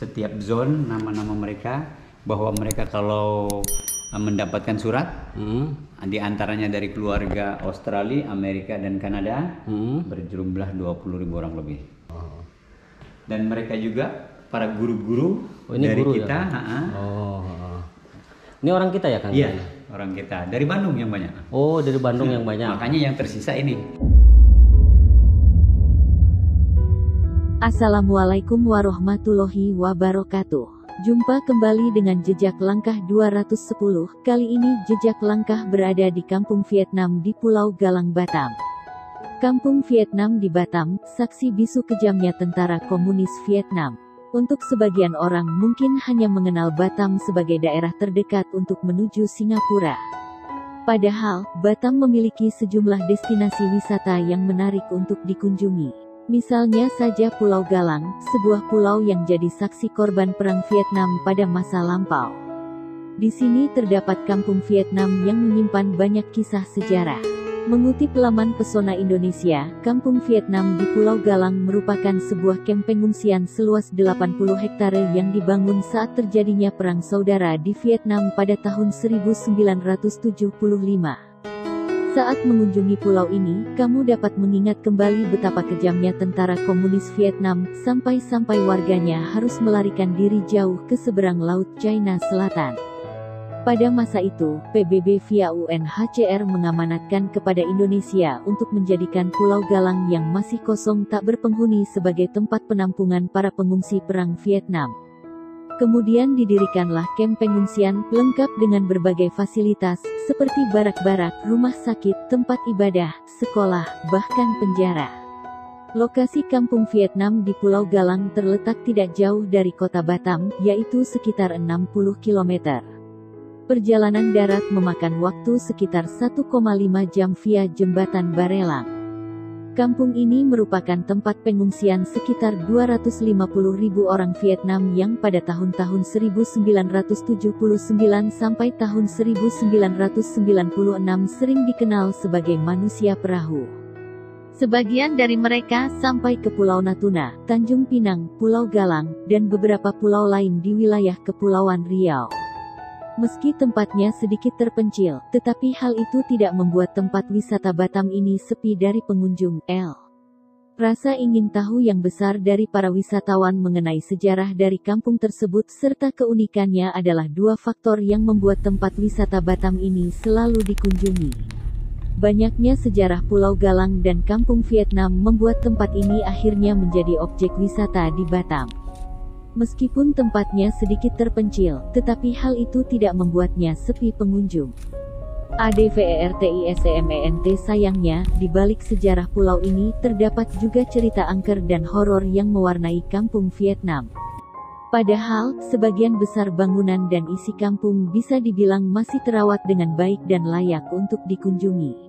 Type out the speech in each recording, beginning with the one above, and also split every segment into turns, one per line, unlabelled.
setiap zone nama-nama mereka, bahwa mereka kalau mendapatkan surat di antaranya dari keluarga Australia, Amerika dan Kanada berjumlah 20.000 orang lebih. Dan mereka juga para guru-guru dari
guru
kita.
Ya, ini orang kita ya Kang?
Iya, orang kita dari Bandung yang banyak.
Oh, dari Bandung yang banyak.
Makanya yang tersisa ini.
Assalamualaikum warahmatullahi wabarakatuh. Jumpa kembali dengan Jejak Langkah 210. Kali ini Jejak Langkah berada di Kampung Vietnam di Pulau Galang, Batam. Kampung Vietnam di Batam, saksi bisu kejamnya tentara komunis Vietnam. Untuk sebagian orang mungkin hanya mengenal Batam sebagai daerah terdekat untuk menuju Singapura. Padahal, Batam memiliki sejumlah destinasi wisata yang menarik untuk dikunjungi. Misalnya saja Pulau Galang, sebuah pulau yang jadi saksi korban perang Vietnam pada masa lampau. Di sini terdapat kampung Vietnam yang menyimpan banyak kisah sejarah. Mengutip laman Pesona Indonesia, Kampung Vietnam di Pulau Galang merupakan sebuah kamp pengungsian seluas 80 hektare yang dibangun saat terjadinya Perang Saudara di Vietnam pada tahun 1975. Saat mengunjungi pulau ini, kamu dapat mengingat kembali betapa kejamnya tentara komunis Vietnam, sampai-sampai warganya harus melarikan diri jauh ke seberang laut China Selatan. Pada masa itu, PBB via UNHCR mengamanatkan kepada Indonesia untuk menjadikan Pulau Galang yang masih kosong tak berpenghuni sebagai tempat penampungan para pengungsi perang Vietnam. Kemudian didirikanlah kamp pengungsian, lengkap dengan berbagai fasilitas, seperti barak-barak, rumah sakit, tempat ibadah, sekolah, bahkan penjara. Lokasi Kampung Vietnam di Pulau Galang terletak tidak jauh dari kota Batam, yaitu sekitar 60 km. Perjalanan darat memakan waktu sekitar 1,5 jam via jembatan Barelang. Kampung ini merupakan tempat pengungsian sekitar 250.000 orang Vietnam yang pada tahun-tahun 1979 sampai tahun 1996 sering dikenal sebagai manusia perahu. Sebagian dari mereka sampai ke Pulau Natuna, Tanjung Pinang, Pulau Galang, dan beberapa pulau lain di wilayah Kepulauan Riau. Meski tempatnya sedikit terpencil, tetapi hal itu tidak membuat tempat wisata Batam ini sepi dari pengunjung. Rasa ingin tahu yang besar dari para wisatawan mengenai sejarah dari kampung tersebut serta keunikannya adalah dua faktor yang membuat tempat wisata Batam ini selalu dikunjungi. Banyaknya sejarah Pulau Galang dan Kampung Vietnam membuat tempat ini akhirnya menjadi objek wisata di Batam. Meskipun tempatnya sedikit terpencil, tetapi hal itu tidak membuatnya sepi pengunjung. ADVERTISEMENT sayangnya, di balik sejarah pulau ini terdapat juga cerita angker dan horor yang mewarnai kampung Vietnam. Padahal, sebagian besar bangunan dan isi kampung bisa dibilang masih terawat dengan baik dan layak untuk dikunjungi.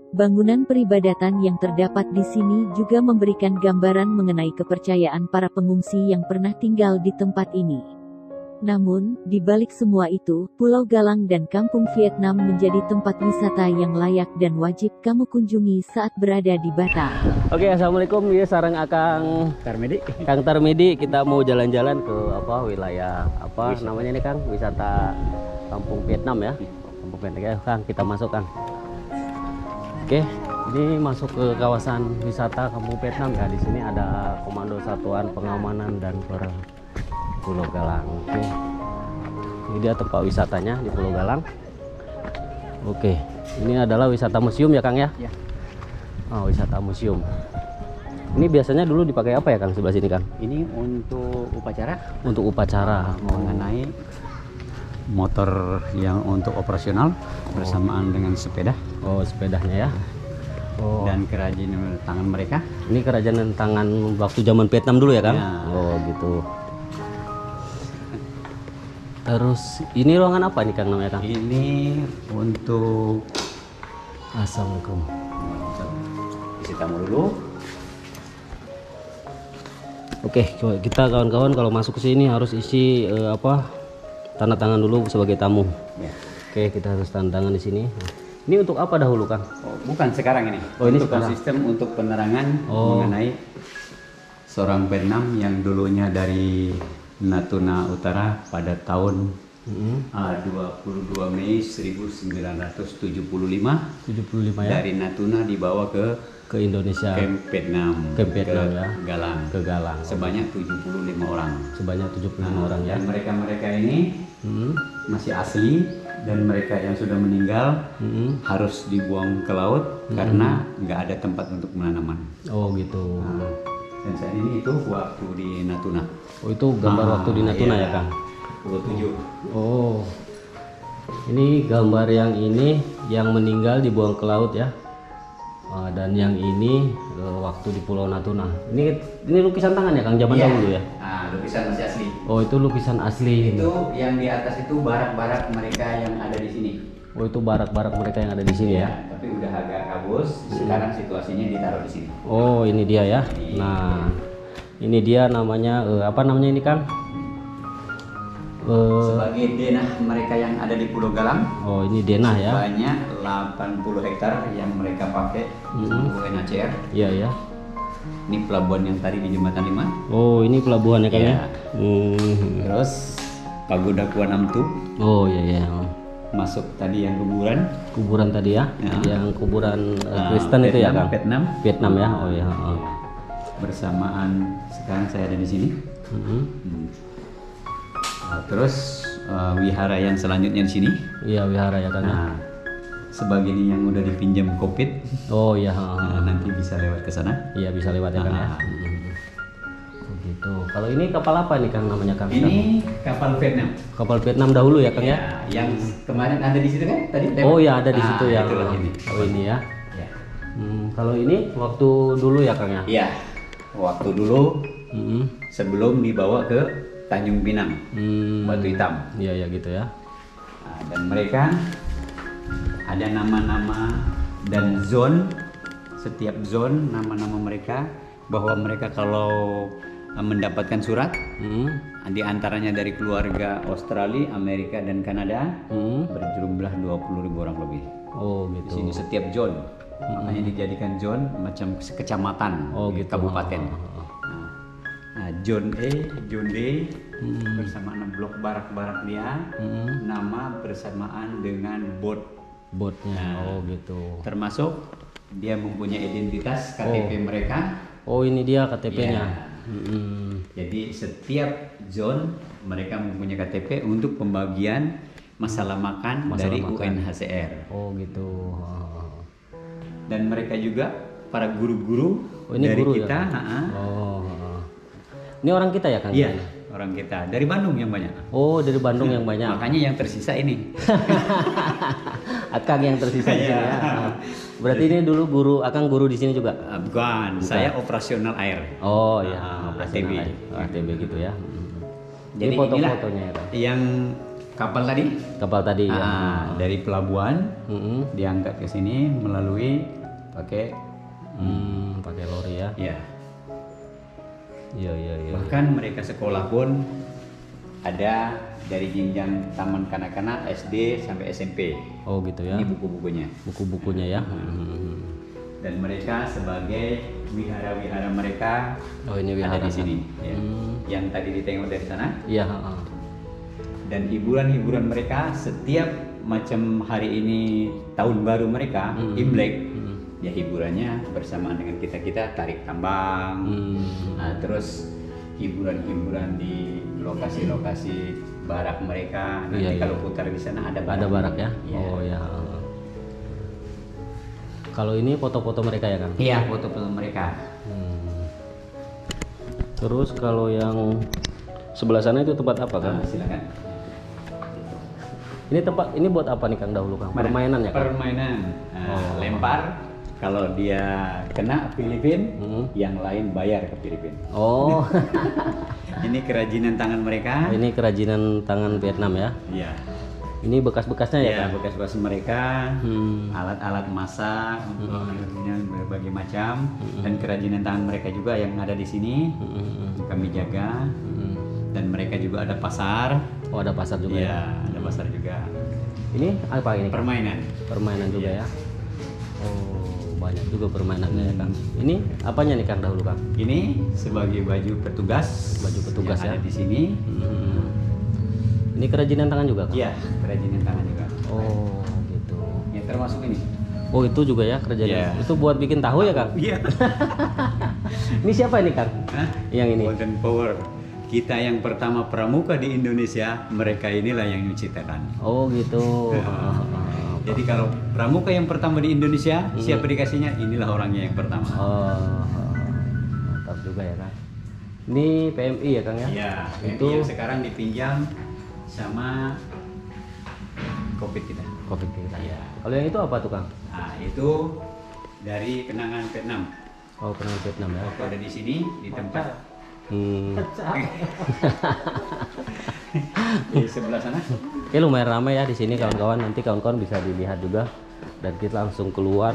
Bangunan peribadatan yang terdapat di sini juga memberikan gambaran mengenai kepercayaan para pengungsi yang pernah tinggal di tempat ini. Namun, di balik semua itu, Pulau Galang dan Kampung Vietnam menjadi tempat wisata yang layak dan wajib kamu kunjungi saat berada di Batam.
Oke, assalamualaikum. Ya, sarang Akang
Tarmedi.
Kang Tarmedi, kita mau jalan-jalan ke wilayah namanya ini Kang? Wisata Kampung Vietnam ya. Kampung Vietnam ya, Kang. Kita masuk Kang. Oke, ini masuk ke kawasan wisata Kampung Vietnam ya. Di sini ada Komando Satuan Pengamanan dan Pulau Galang. Oke, ini dia tempat wisatanya di Pulau Galang. Oke, ini adalah wisata museum ya Kang ya?
Ya.
Oh, wisata museum. Ini biasanya dulu dipakai apa ya Kang sebelah sini Kang?
Ini untuk upacara.
Untuk upacara
Mengenai motor yang untuk operasional bersamaan dengan sepeda.
Oh, sepedanya ya. Oh.
Dan kerajinan tangan mereka.
Ini kerajinan tangan waktu zaman Vietnam dulu ya Kang?
Ya.
Oh gitu. Terus ini ruangan apa nih Kang namanya Kang?
Ini untuk
Assalamualaikum.
isi tamu dulu.
Oke, kita kawan-kawan kalau masuk ke sini harus isi tanda tangan dulu sebagai tamu.
Ya.
Oke, kita harus tanda tangan di sini. Ini untuk apa dahulu Kang?
Oh, bukan sekarang ini.
Oh, ini
untuk
sekarang.
sistem untuk penerangan mengenai seorang Vietnam yang dulunya dari Natuna Utara pada tahun 22 Mei 1975.
75 ya.
Dari Natuna dibawa ke
Indonesia.
Camp Vietnam.
Camp Vietnam ya.
Galang.
Ke Galang.
Sebanyak 75 orang.
Sebanyak 75 orang ya.
Dan mereka ini masih asli, dan mereka yang sudah meninggal harus dibuang ke laut karena nggak ada tempat untuk penanaman.
Oh gitu.
Dan saat ini itu waktu di Natuna.
Oh itu gambar waktu di Natuna ya Kang?
27.
Oh, ini gambar yang ini yang meninggal dibuang ke laut ya. Dan yang ini waktu di Pulau Natuna. Ini lukisan tangan ya Kang, zaman dahulu ya?
Lukisan masih asli.
Oh itu lukisan asli.
Itu yang di atas itu barak-barak mereka yang ada di sini.
Oh itu barak-barak mereka yang ada di sini ya?
Tapi udah agak kabus. Sekarang situasinya ditaruh di sini.
Oh ini dia ya. Nah ini dia namanya apa namanya ini Kang?
Sebagai denah mereka yang ada di Pulau Galang.
Oh ini denah ya?
Banyak 80 hektar yang mereka pakai untuk UNHCR.
Iya ya.
Ini pelabuhan yang tadi di Jembatan 5.
Oh ini pelabuhan ya Kang ya?
Terus Pagoda Kuan Amtu.
Oh iya ya.
Masuk tadi yang
Kuburan tadi ya? Yang kuburan Kristen itu ya Kang? Vietnam ya? Oh ya.
Bersamaan sekarang saya ada di sini. Terus wihara yang selanjutnya di sini.
Iya wihara ya Kang.
Sebagian yang udah dipinjam COVID.
Oh iya.
Nanti bisa lewat ke sana.
Iya bisa lewat ya Kang ya. Begitu. Kalau ini kapal apa nih Kang namanya Kang?
Ini kapal Vietnam.
Kapal Vietnam dahulu ya Kang ya?
Yang kemarin ada di situ kan tadi?
Oh ya ada di situ ya.
Ini.
Oh ini ya. Kalau ini waktu dulu ya Kang ya?
Iya. Waktu dulu sebelum dibawa ke Tanjung Pinang, Batu Hitam.
Iya ya gitu ya.
Dan mereka ada nama-nama dan zone, setiap zone nama-nama mereka, bahwa mereka kalau mendapatkan surat, di antaranya dari keluarga Australia, Amerika dan Kanada, berjumlah 20.000 orang lebih.
Oh
Di
gitu.
sini setiap zone, makanya dijadikan zone macam kecamatan, kabupaten. Zone A, Zone D bersamaan blok barak-barak dia, nama bersamaan dengan
Botnya. Oh gitu.
Termasuk dia mempunyai identitas KTP mereka.
Oh ini dia KTP-nya.
Jadi setiap zone mereka mempunyai KTP untuk pembagian masalah makan dari UNHCR.
Oh gitu.
Dan mereka juga para guru-guru
ini
dari
guru
kita.
Ya? Ini orang kita ya Kang?
Iya, orang kita. Dari Bandung yang banyak.
Oh, dari Bandung yang banyak.
Makanya yang tersisa ini.
Akang yang tersisa di sini ya. Berarti ini dulu Akang guru di sini juga?
Bukan, saya operasional air.
Oh iya, operasional air. ATB gitu ya. Jadi foto-fotonya ya Kang?
Yang kapal tadi?
Kapal tadi ya.
Dari pelabuhan diangkat ke sini melalui pakai
lori ya.
Iya.
Iya.
Bahkan mereka sekolah pun ada dari jenjang taman kanak-kanak SD sampai SMP.
Oh gitu ya.
Ini buku-bukunya.
Buku-bukunya ya.
Dan mereka sebagai wihara-wihara mereka
ini wihara
ada di sini. Ya. Yang tadi ditengok dari sana.
Iya.
Dan hiburan-hiburan mereka setiap macam hari ini tahun baru mereka Imlek. Ya hiburannya bersamaan dengan kita tarik tambang, terus hiburan-hiburan di lokasi-lokasi barak mereka. Nanti kalau putar di sana ada
barak ya. Oh ya. Kalau ini foto-foto mereka ya Kang?
Iya, foto-foto mereka.
Terus kalau yang sebelah sana itu tempat apa Kang?
Silakan.
Ini buat apa nih Kang dahulu Kang? Permainan ya Kang?
Permainan. Lempar. Kalau dia kena Filipin, yang lain bayar ke Filipin. Oh. Ini kerajinan tangan mereka.
Ini kerajinan tangan Vietnam ya?
Iya.
Ini bekas-bekasnya ya Kang?
Bekas-bekas mereka, alat-alat masak, berbagai macam, dan kerajinan tangan mereka juga yang ada di sini kami jaga. Dan mereka juga ada pasar.
Oh ada pasar juga ya?
Ada pasar juga.
Ini apa ini?
Permainan.
Permainan juga ya? Oh banyak juga permainannya ya Kang. Ini apanya nih Kang dahulu Kang?
Ini sebagai baju petugas.
Baju petugas
yang
ya.
ada di sini.
Ini kerajinan tangan juga Kang?
Iya, kerajinan tangan juga.
Oh gitu.
Ya termasuk ini.
Oh itu juga ya kerajinan.
Iya.
Itu buat bikin tahu ya Kang?
Iya.
Ini siapa ini Kang?
Hah?
Yang ini?
Golden Power. Kita yang pertama pramuka di Indonesia, mereka inilah yang menciptakan.
Oh gitu.
Jadi kalau pramuka yang pertama di Indonesia, siapa dikasihnya? Inilah orangnya yang pertama.
Oh, mantap juga ya Kang. Ini PMI ya Kang ya?
Iya,
Itu
yang sekarang dipinjam sama Covid kita.
Covid kita.
Iya.
Kalau yang itu apa tuh Kang?
Nah, itu dari kenangan Vietnam.
Oh kenal Vietnam ya.
Waktu ada di sini di tempat di sebelah sana.
Oke lumayan ramai ya di sini kawan-kawan. Nanti kawan-kawan bisa dilihat juga. Dan kita langsung keluar.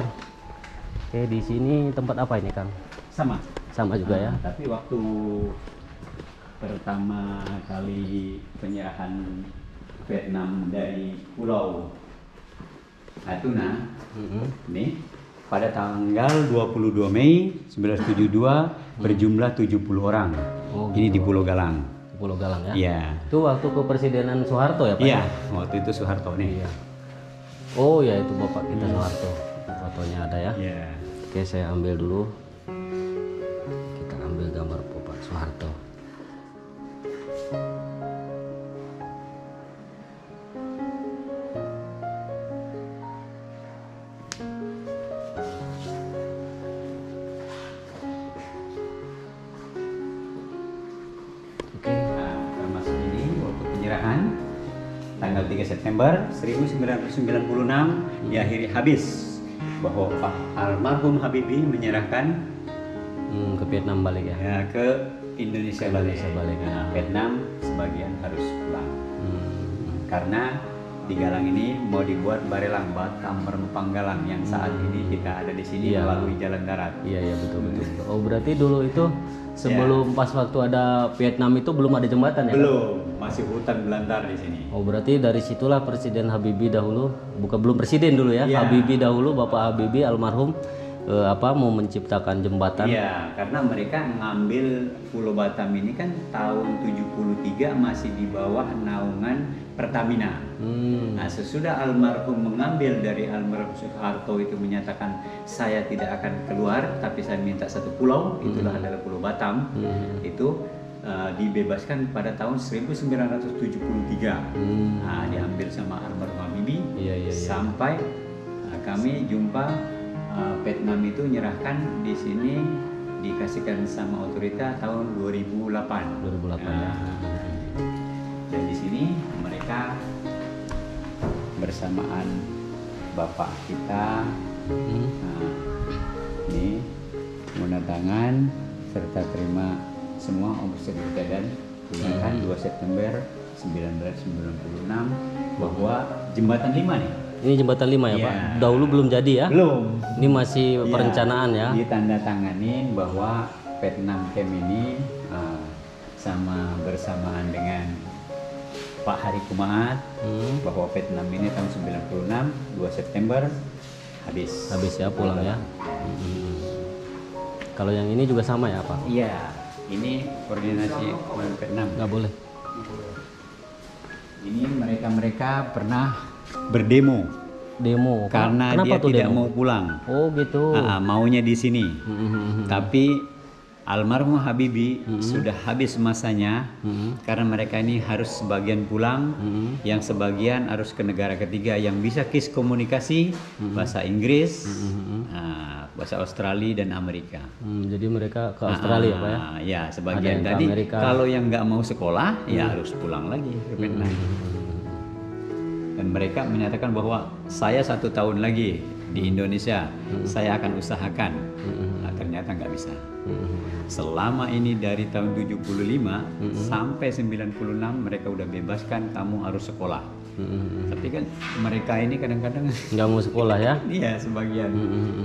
Oke di sini tempat apa ini Kang?
Sama.
Sama juga ya.
Tapi waktu pertama kali penyerahan Vietnam dari Pulau Natuna, ini pada tanggal 22 Mei 1972 berjumlah 70 orang.
Oh,
ini
gitu.
di Pulau Galang.
Pulau Galang ya.
Iya.
Itu waktu kepresidenan Soeharto ya Pak?
Iya, waktu itu Soeharto nih.
Iya. Oh ya itu Bapak kita Soeharto. Fotonya ada ya.
Iya.
Oke saya ambil dulu. Kita ambil gambar Bapak Soeharto.
Nah, termasuk ini waktu penyerahan tanggal 3 September 1996 diakhiri habis bahwa Pak almarhum Habibie menyerahkan
Ke Vietnam balik ya.
ya, ke Indonesia
Indonesia balik.
Nah, Vietnam sebagian harus pulang
Hmm.
karena di Galang ini mau dibuat Barelang Batam Panggalang yang saat ini kita ada di sini
Iya.
melalui jalan darat.
Iya iya betul betul. Oh berarti dulu itu sebelum pas waktu ada Vietnam itu belum ada jembatan ya? Kang?
Belum, masih hutan belantara di sini.
Oh berarti dari situlah Presiden Habibie dahulu, bukan belum presiden dulu ya?
Iya.
Habibie dahulu, Bapak Habibie almarhum mau menciptakan jembatan.
Iya, karena mereka ngambil Pulau Batam ini kan tahun 73 masih di bawah naungan Pertamina. Nah, sesudah almarhum mengambil dari almarhum Soeharto itu menyatakan saya tidak akan keluar, tapi saya minta satu pulau, itulah adalah Pulau Batam. Itu dibebaskan pada tahun 1973. Nah, diambil sama almarhum Habibie.
Iya, iya, iya.
Sampai kami jumpa Vietnam itu nyerahkan di sini dikasihkan sama otorita tahun 2008.
2008 ya.
Dan di sini mereka bersamaan bapak kita ini menandatangan serta terima semua sertifikat dan tunjangan 2 September 1996 bahwa jembatan 5 nih.
Ini jembatan 5 ya
Iya.
Pak? Dahulu belum jadi ya?
Belum.
Ini masih
Iya,
perencanaan ya?
ditandatanganin bahwa Vietnam Camp ini bersamaan dengan Pak Hari Kumaat bahwa Vietnam ini tahun 96 2 September habis.
Habis ya pulang ya? Kalau yang ini juga sama ya Pak?
Iya, ini koordinasi dengan Vietnam.
Nggak boleh?
Ini mereka pernah berdemo
Demo?
karena
Kenapa
dia
tuh
tidak
demo?
mau pulang.
Oh gitu?
Maunya di sini. Tapi almarhum Habibie sudah habis masanya karena mereka ini harus sebagian pulang, yang sebagian harus ke negara ketiga yang bisa kis komunikasi bahasa Inggris, bahasa Australia dan Amerika.
Jadi mereka ke Australia Pak ya?
Ya,
Ada
sebagian
yang ke
tadi
Amerika.
kalau yang nggak mau sekolah ya harus pulang lagi ke Vietnam. Dan mereka menyatakan bahwa saya 1 tahun lagi di Indonesia, saya akan usahakan. Nah, ternyata nggak bisa. Selama ini dari tahun 75 sampai 96 mereka udah bebaskan kamu harus sekolah. Tapi kan mereka ini kadang-kadang
Nggak mau sekolah ya?
iya sebagian.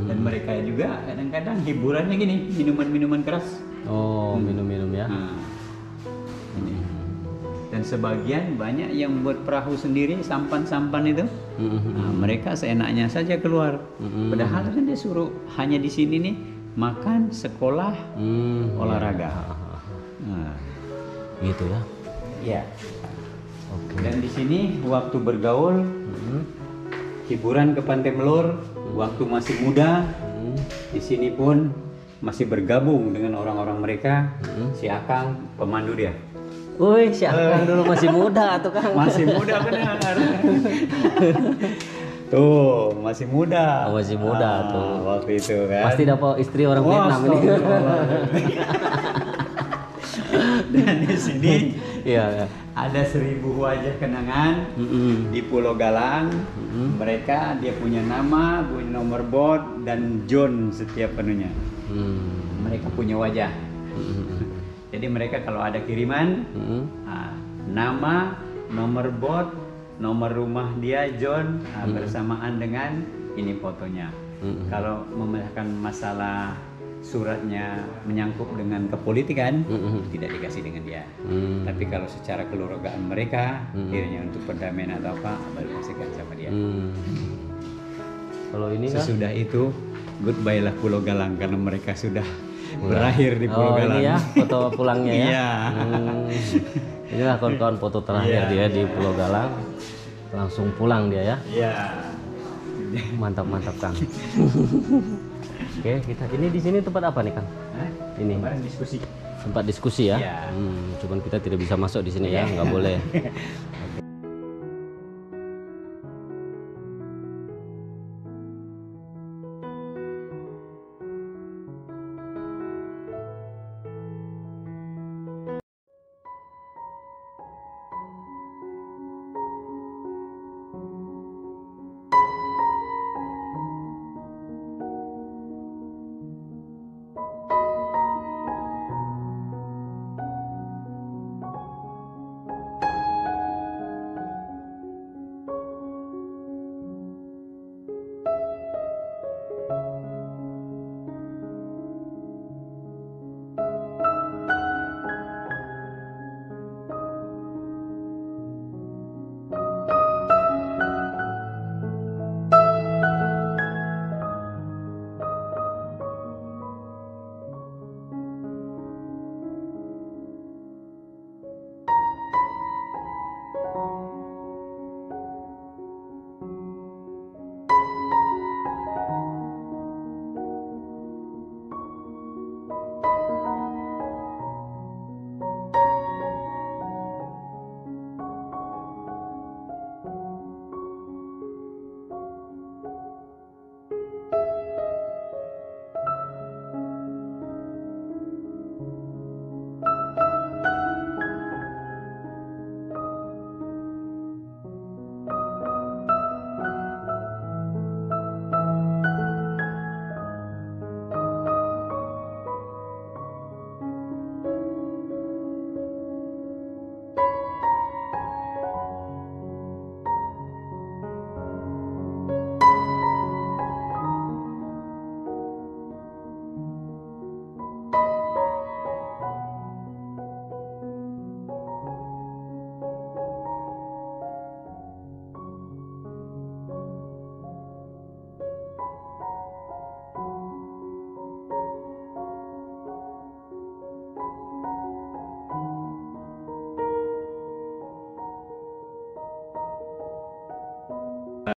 Dan mereka juga kadang-kadang hiburannya gini, minuman-minuman keras.
Oh minum-minum ya?
Nah, ini. Dan Dan sebagian banyak yang buat perahu sendiri, sampan-sampan itu. Nah, mereka seenaknya saja keluar. Padahal kan dia suruh hanya di sini nih makan, sekolah, olahraga. Nah,
Gitu ya.
ya.
Oke.
Dan di sini waktu bergaul, hiburan ke Pantai Melur, waktu masih muda, di sini pun masih bergabung dengan orang-orang mereka. Si Akang pemandu dia.
Woi, si Akang dulu masih muda tuh Kang.
Masih muda benar. Tuh, masih muda.
Oh, masih muda tuh.
Waktu itu kan.
Pasti dapat istri orang Vietnam ini.
Dan di sini
Iya.
ada 1000 wajah kenangan di Pulau Galang. Mereka dia punya nama, punya nomor bot dan John setiap penuhnya. Mereka punya wajah. Jadi mereka kalau ada kiriman, nama, nomor bot, nomor rumah dia John bersamaan dengan ini fotonya. Kalau memecahkan masalah suratnya menyangkut dengan kepolitikan, tidak dikasih dengan dia. Tapi kalau secara keluargaan mereka, kiranya untuk perdamaian atau apa, baru kasihkan sama dia.
Kalau ini kan?
Sesudah itu, goodbye lah Pulau Galang karena mereka sudah berakhir di Pulau Galang.
Ini ya foto pulangnya ya.
Iya.
Inilah kawan-kawan foto terakhir dia di Pulau Galang. Langsung pulang dia ya.
Iya.
Mantap Kang. Oke, kita ini di sini tempat apa nih Kang? Ini
Kemarin diskusi.
tempat diskusi ya.
Iya.
Cuman kita tidak bisa masuk di sini ya, nggak boleh.